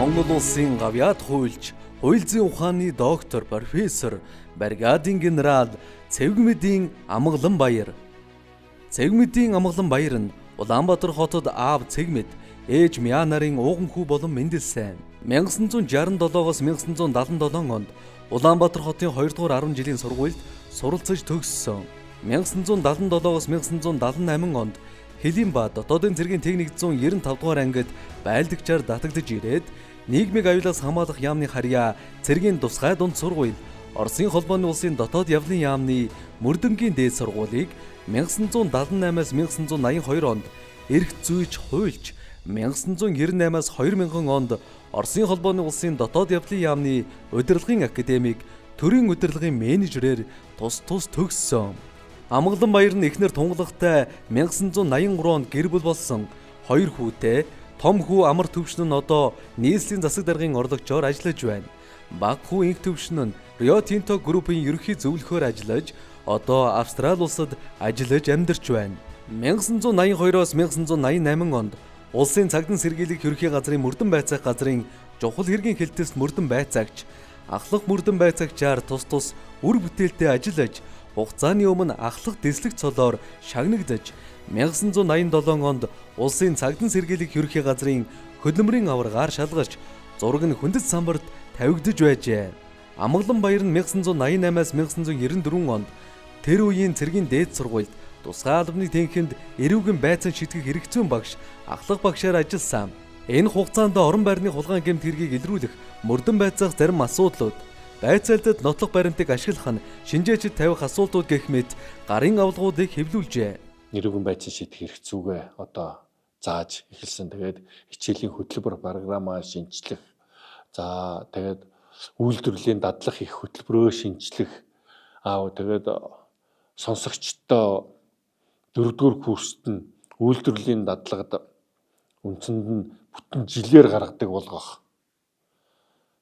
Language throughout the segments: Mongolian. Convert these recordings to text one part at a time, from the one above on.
Монгол улсын гавьяат хуульч, хууль зүйн ухааны доктор, профессор, бригадын генерал Цэвгмэдийн Амгалан Баяр. Цэвгмэдийн Амгалан Баяр нь Улаанбаатар хотод аав Цэгмэд, ээж Мяа нарын ууган хүү болон Мэндэлсэн. 1967-оос 1977 онд Улаанбаатар хотын 2 дугаар 10 жилийн сургуульд суралцаж төгссөн. 1977-оос 1978 онд Хэлимбаа дотоодын цэргийн техник 195 дугаар ангид байлдагчаар татагдж ирээд нийгмийг аюулаас хамгаалах яамны харьяа цэргийн тусгай дунд сургууль, Оросын холбооны улсын дотоод явлын яамны мөрдөнгийн дээд сургуулийг 1978-аас 1982 онд эрх зүйч хуульч, 1998-аас 2000 онд Оросын холбооны улсын дотоод явлын яамны удирдлагын академик, төрийн удирдлагын менежерээр тус төгссөн. Амгалан Баяр нь эхнэр тунгалагтай 1983 онд гэр бүл болсон, 2 хүүтэй, том хүү амар төвшин нь одоо нийслэлийн засаг даргын орлогчоор ажиллаж байна. Бага хүү инх төвшин нь Rio Tinto Group-ийн ерөнхий зөвлөхөөр ажиллаж, одоо Австрали улсад ажиллаж амьдарч байна. 1982-оос 1988 онд улсын цагдын сэргийлэх ерөнхий газрын мөрдөн байцаах газрын чухал хэргийн хэлтэст мөрдөн байцаагч, ахлах мөрдөн байцаагчаар тус үр бүтээлтэй ажиллаж, хугацааны өмнө ахлах дэслэг цолоор шагнагдаж, 1987 онд улсын цагдан сэргийлэх ерөнхий газрын хөдөлмөрийн аваргаар шалгарч, зураг нь хүндэт самбарт тавигдж байжээ. Амгалан Баяр нь 1988-аас 1994 онд тэр үеийн цэргийн дээд сургуульд тусгай албаны тэнхимд эрүүгийн байцаан шийтгэх эрх зүйн багш, ахлах багшаар ажилласан. Энэ хугацаанд орон байрны хулгайн гэмт хэргийг илрүүлэх, мөрдөн байцаах зарим асуудлууд, байцаалдад нотлох баримтыг ашиглах нь шинжээчд тавих асуултууд гэх мэт гарын авлагуудыг хэвлүүлжээ. Эрүүгийн байцаан шийдэх эрх зүйгээ одоо зааж эхэлсэн. Тэгээд хичээлийн хөтөлбөр програмаа шинжлэх, за тэгээд үйлдвэрлэлийн дадлах их хөтөлбөрөө шинжлэх, тэгээд сонсогчдоо 4-р курст нь үйлдвэрлэлийн дадлагад үндсэнд нь бүтэн жилээр гаргадаг болгох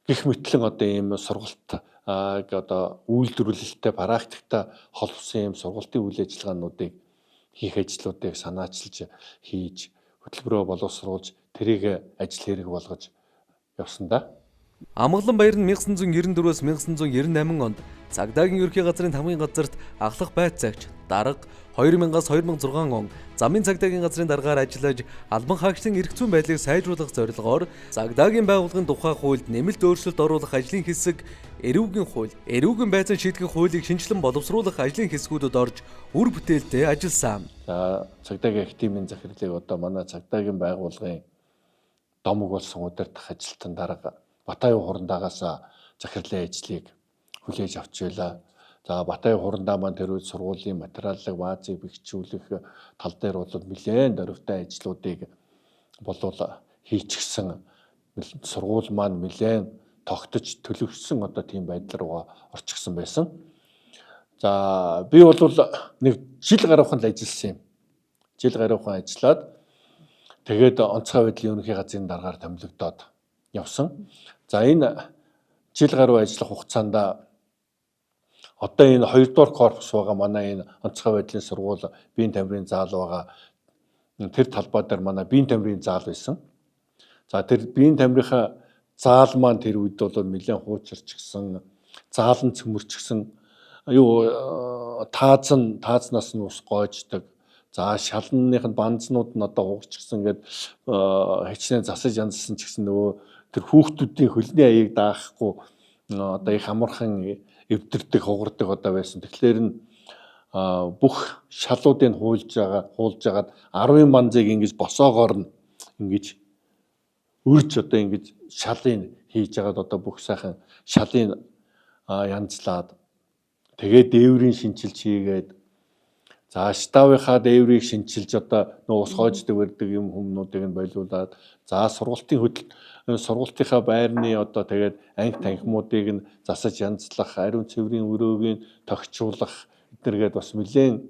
гэх мэтлэн одоо ийм сургалт одоо үйлдвэрлэлтэй практиктай холбосон ийм сургалтын үйл ажиллагаануудыг хийх ажлуудыг санаачилж хийж хөтөлбөрөө боловсруулж тэрийг ажил хэрэг болгож явсан да. Амгалан Баяр нь 1994-өөс 1998 онд цагдаагийн ерөнхий газрын хамгийн газарт ахлах байцаагч, дарга, 2000-аас 2006 он замын цагдаагийн газрын даргаар ажиллаж, албан хаагчдын эрх зүйн байдлыг сайжруулах зорилгоор цагдаагийн байгууллагын тухай хуульд нэмэлт өөрчлөлт оруулах ажлын хэсэг, эрүүгийн хууль, эрүүгийн байцаан шийтгэх хуулийг шинжилэн боловсруулах ажлын хэсгүүдэд орж үр бүтээлтэй ажилласан. Цагдаагийн активын захирлыг одоо манай цагдаагийн байгууллагын домог болсон удирдах ажилтан дарга Батай хурандаагаас захирлын ажлыг хүлээж авч байлаа. За Батай хурандаа маань тэр үед сургуулийн материалыг баазыг бэхжүүлэх тал дээр бол нэлээд дөрвтэй ажлуудыг болов хийчихсэн. Сургууль маань нэлээд тогтож төлөвшсөн одоо тийм байдлаар руу орчихсон байсан. За би бол нэг жил гаруйхан л ажилласан юм. Жил гаруйхан ажиллаад тэгээд онцгой байдлын ерөнхий газрын даргаар томилогдоод явсан. За энэ жил гаруй ажиллах хугацаанд одоо энэ 2 дугаар корпус байгаа манай энэ онцгой байдлын сургууль биеийн тамирын заал байгаа. Тэр талбай дээр манай биеийн тамирын заал байсан. За тэр биеийн тамирынхаа заал маань тэр үед бол нэлээд хуучирчгсан, заал нь цөмөрчгсөн, таазнаас нь ус гоождаг. За шалныхын банзнууд нь одоо хуурчгсан гээд хичнээн засаж янзсан ч гэсэн нөгөө тэр хүүхдүүдийн хөлний аяыг даахгүй одоо их амархан эвдэрдэг, хугардаг одоо байсан. Тэгэхээр нь бүх шалуудыг хуулж агаад 10 манзыг ингэж босоогоор нь ингэж үрж одоо ингэж шалыг хийж агаад одоо бүх сайхан шалыг янзлаад тэгээд дээврийн шинжилж хийгээд, за штавынхаа дээврийг шинжилж одоо нөө ус хоождаг барьдаг юм хүмүүнүүдийг нь болиулаад, за сургалтынхаа байрны одоо тэгээд анги танхимуудыг нь засаж янзлах, ариун цэврийн өрөөгийг тогтчуулах эднэргээд бас нэлээд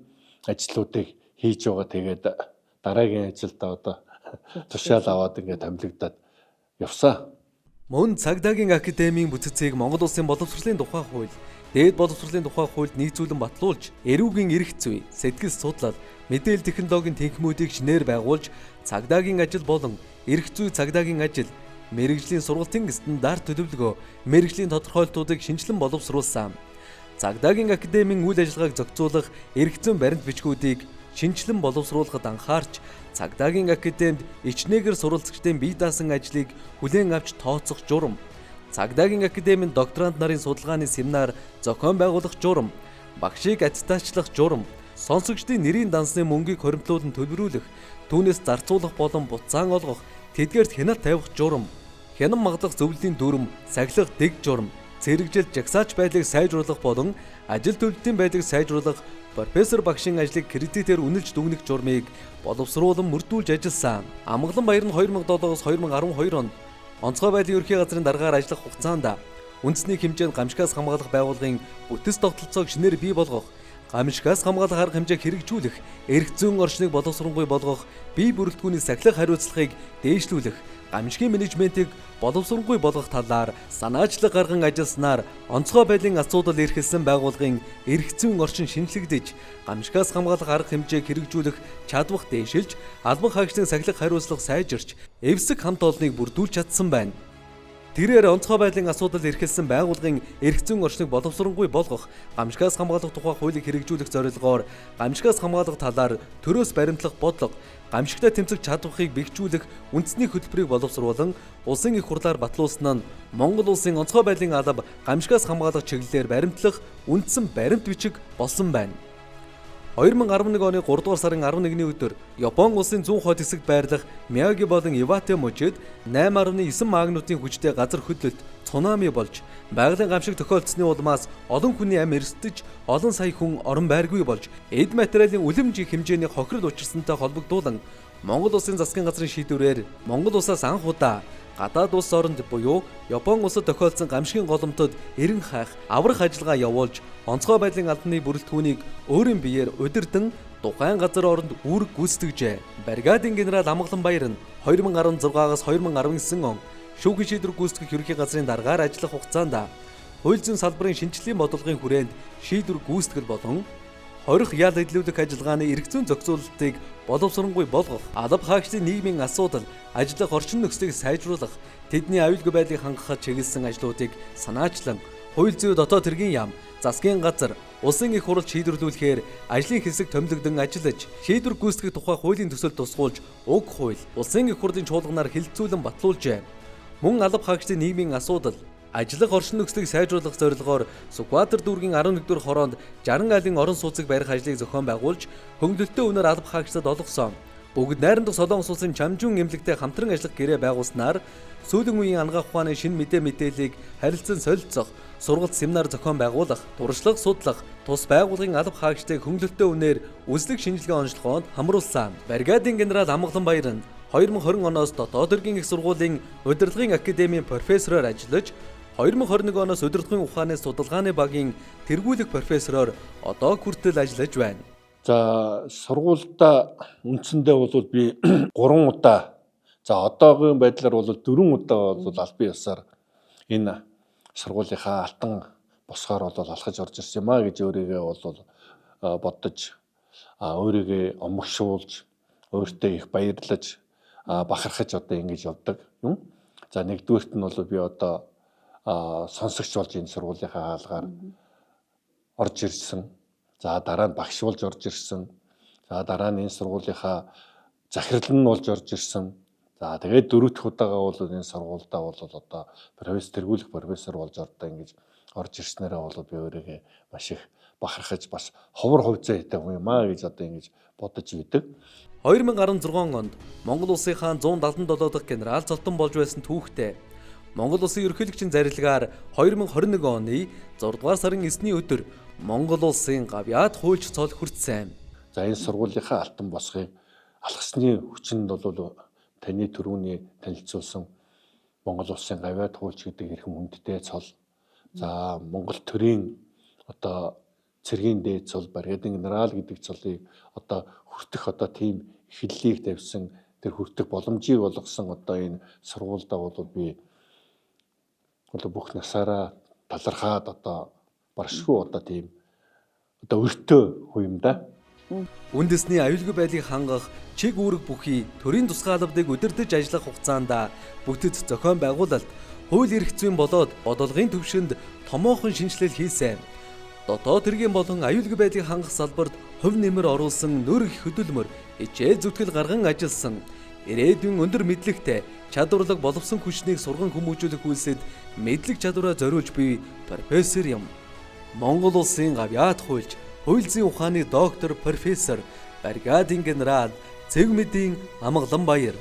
ажлуудыг хийж байгаа. Тэгээд дараагийн ажилдаа одоо тушаал аваад ингээд томилогдоод явсан. Мөн цагдаагийн академийн бүтцийг Монгол улсын боловсролын тухай хууль, дээд боловсролын тухай хуульд нийцүүлэн батлуулж, эрүүгийн эрх зүй, сэтгэл судлал, мэдээлэл технологийн тэнхимүүдийг шинээр байгуулж, цагдаагийн ажил болон эрх зүй цагдаагийн ажил, мэрэгжлийн сургалтын стандарт төлөвлөгөө, мэрэгжлийн тодорхойлолтуудыг шинжилэн боловсруулсан. Цагдаагийн академийн үйл ажиллагааг зохицуулах эрх зүйн баримт бичгүүдийг шинжилэн боловсруулахад анхаарч, цагдаагийн академид ичнээгээр суралцагчдын бие даасан ажлыг хүлээн авч тооцох журам, цагдаагийн академийн докторант нарын судалгааны семинар зохион байгуулах журам, багшийг аттестачлах журам, сонсогчдын нэрийн дансны мөнгийг хоримтлуулан төлбөрүүлэх, түүнээс зарцуулах болон буцаан олгох, тэдгээрт хяналт тавих журам, хянан маглах зөвлөлийн дүрм, сахилах дэг журам, цэрэгжил жагсаач байдлыг сайжруулах болон ажил төлөвлөлтийн байдлыг сайжруулах профессор багшийн ажлыг кредитээр үнэлж дүгнэх журмыг боловсруулан мөрдүүлж ажилласан. Амгалан баяр нь 2007-оос 2012 онд онцгой байдлын ерөнхий газрын даргаар ажиллах хугацаанд үндэсний хэмжээнд гамшигаас хамгаалах байгууллагын бүтэц тогтолцоог шинээр бий болгох, гамшигаас хамгаалах арга хэмжээг хэрэгжүүлэх, эрх зүйн орчныг боловсронгүй болгох, бие бүрэлдэхүүний сахилах хариуцлагыг дээшлүүлэх, гамшигын менежментийг боловсронгүй болгох талаар санаачлаг гарган ажилласнаар онцгой байдлын асуудал эрхэлсэн байгууллагын эрх зүйн орчин шинжлэгдэж, гамшигаас хамгаалах арга хэмжээг хэрэгжүүлэх чадвар дээшилж, албан хаагчдын сахилах хариуцлага сайжирч, эвсэг хамт олныг бүрдүүлж чадсан байна. Тэрээр онцгой байдлын асуудал эрхэлсэн байгууллагын эрх зүйн орчныг боловсронгүй болгох, гамшигаас хамгаалах тухай хуулийг хэрэгжүүлэх зорилгоор гамшигаас хамгаалах талаар төрөөс баримтлах бодлого, гамшигтай тэмцэх чадварыг бэхжүүлэх үндэсний хөтөлбөрийг боловсруулан улсын их хурлаар батлуулсан нь Монгол улсын онцгой байдлын алба гамшигаас хамгаалах чиглэлээр баримтлах үндсэн баримт бичиг болсон байна. 2011 оны 3 дугаар сарын 11-ний өдөр Япон улсын зүүн хойд хэсэгт байрлах Мияги болон Ивате мужид 8.9 магнитудын хүчтэй газар хөдлөлт цунами болж байгалийн гамшиг тохиолдсны улмаас олон хүний амь эрсдэж, олон сая хүн орон байргүй болж эд материалын үлэмж хэмжээний хохирол учирсантай холбогдуулан Монгол улсын засгийн газрын шийдвэрээр Монгол улсаас анх удаа гадаад улс оронд буюу Япон улсад тохиолдсон гамшигын голомтод эрен хайх, аврах ажиллагаа явуулж, онцгой байдлын албаны бүрэлдэхүүнийг өөрийн биеэр удирдан тухайн газар оронд үүрэг гүйцэтгэжээ. Бригадын генерал Амгалан баяр нь 2016-аас 2019 он шүүхийн шийдвэр гүйцэтгэх ерөнхий газрын даргаар ажиллах хугацаанд хууль зүйн салбарын шинжилгээний бодлогын хүрээнд шийдвэр гүйцэтгэл болон хорих ял эдлүүлэх ажиллагааны эрх зүйн зохицуулалтыг боловсронгүй болгох, алба хаагчдын нийгмийн асуудал, ажиллах орчин нөхцөлийг сайжруулах, тэдний аюулгүй байдлыг хангахад чиглэсэн ажлуудыг санаачлан хууль зүйн дотоод хэргийн яам, засгийн газар, улсын их хурлд шийдвэрлүүлэхээр ажлын хэсэг томилогдсон ажиллаж, шийдвэр гүйцэтгэх тухай хуулийн төсөл тусгуулж, уг хууль улсын их хурлын чуулганаар хилцүүлэн батлуулжээ. Мөн алба хаагчдын нийгмийн асуудал, ажиллах орчин нөхцөлийг сайжруулах зорилгоор Сүхбаатар дүүргийн 11-р хороонд 60 айлын орон сууцыг барих ажлыг зохион байгуулж, хөнгөлөлтөө үнээр алба хаагчдад олгосон. Бүгд найрамдах Солонгос улсын Чамжун эмнэлэгтэй хамтран ажиллах гэрээ байгуулснаар сүүлийн үеийн ангаах ухааны шинэ мэдээллийг харилцан солилцох, сургалт семинар зохион байгуулах, туршлага судлах, тус байгууллагын алба хаагчдыг хөнгөлөлтөө үнээр үзлэг шинжилгээ онцлогоонд хамруулсан. Бригадын генерал Амгалан баяр нь 2020 оноос дотоод хэргийн их сургуулийн удирдлагын академийн профессороор ажиллаж, 2021 оноос удирдлагын ухааны судалгааны багийн тэргүүлэх профессороор одоо хүртэл ажиллаж байна. За сургуультай үндсэндээ бол би 3 удаа, за одоогийн байдлаар бол 4 удаа бол албан ёсоор энэ сургуулийнхаа алтан босгоор бол алхаж орж ирсэн юм а гэж өөрийгөө бол бодож, өөрийгөө омгшуулж, өөртөө их баярлаж, бахархаж одоо ингэж явдаг юм. За нэгдүгээрт нь бол би одоо сонсогч болж энэ сургуулийнхаа хаалгаар орж ирсэн. За дараа нь багш болж орж ирсэн. За дараа нь энэ сургуулийнхаа захирал нь болж орж ирсэн. За тэгээд дөрөв дэх удаага бол энэ сургуультай бол одоо тэргүүлэх профессор болж одоо ингэж орж ирснээрээ бол би өөрийгөө маш их бахархаж, бас ховор хувьцаа хийдэг юм аа гэж одоо ингэж бодож үйдэг. 2016 онд Монгол улсынхаа 177 дахь генерал золтон болж байсан түүхтэй Монгол улсын ерөнхийлөгчийн зарилгаар 2021 оны 6 дугаар сарын 9-ний өдөр Монгол улсын гавьяат хуульч цол хүртсэн. За энэ сургуулийнхаа алтан босгыг алхасны хүчинд бол таны түрүүний танилцуулсан Монгол улсын гавьяат хуульч гэдэг хэрхэн хүндтэй цол. За Монгол төрийн одоо цэргийн дээд цол, бригадын генерал гэдэг цолыг одоо хүртэх одоо тийм эхлэлийг тавьсан, тэр хүртэх боломжийг олгосон одоо энэ сургуульдаа бол би бүх насаараа талархаад одоо баршгүй одоо тийм одоо өртөө хуймда Үндэсний аюулгүй байдлыг хангах чиг үүрэг бүхий төрийн тусгай албадыг удирдах ажиллах хугацаанд бүтэц зохион байгуулалт хууль эрх зүйн болоод бодлогын төвшөнд томоохон шинжилэл хийсэн. Дотоод хэргийн болон аюулгүй байдлыг хангах салбарт хувь нэмэр оруулсан нөр их хөдөлмөр хичээл зүтгэл гарган ажилласан. Ирээдүйн өндөр мэдлэгтэй чадварлаг боловсон хүчнийг сурган хүмүүжүүлэх үйлсэд мэдлэг чадвараа зориулж буй профессор юм. Монгол улсын гавьяат хуульч, хууль зүйн ухааны доктор профессор, бригадын генерал Цэвмэдийн Амгаланбаяр